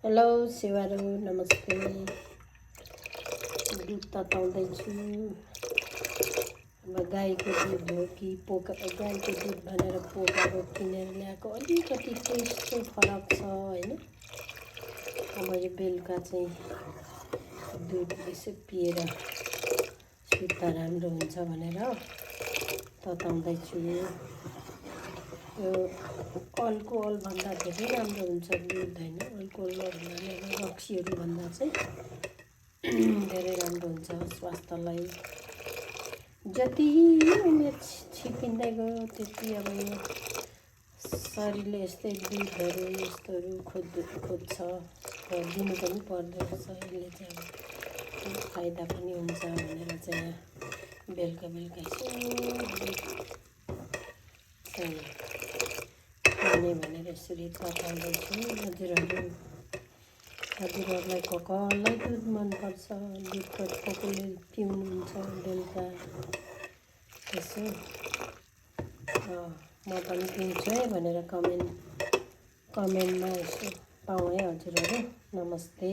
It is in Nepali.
हेलो शिवारू, नमस्ते। दुध तताउँदैछु। अब गाईको दुध हो कि गाईको दुध भनेर पोकाको किनेर ल्याएको अलिकति टेस्ट चाहिँ फरक छ होइन। अब यो बेलुका चाहिँ दुध यसो पिएर सुत्दा राम्रो हुन्छ भनेर तताउँदैछु। यो अल्कोहल भन्दा धेरै राम्रो हुन्छ दुध होइन। अल्कोहल भन्नाले रक्सीहरू भन्दा चाहिँ धेरै राम्रो हुन्छ स्वास्थ्यलाई। जति उमेर छिपिँदै गयो त्यति अब यो शरीरले यस्तै दुधहरू यस्तोहरू खोज्छ र दिनु पनि पर्दो रहेछ। यसले चाहिँ अब फाइदा पनि हुन्छ भनेर चाहिँ यहाँ बेलुका यसो चाहिँ खाने भनेर यसरी तताउँदैछु। हजुरहरूलाई कसलाई दुध मनपर्छ, दुध कसले पिउनुहुन्छ बेलुका यसो म पनि पिउँछु है भनेर कमेन्टमा यसो पाऊँ है हजुरहरू। नमस्ते।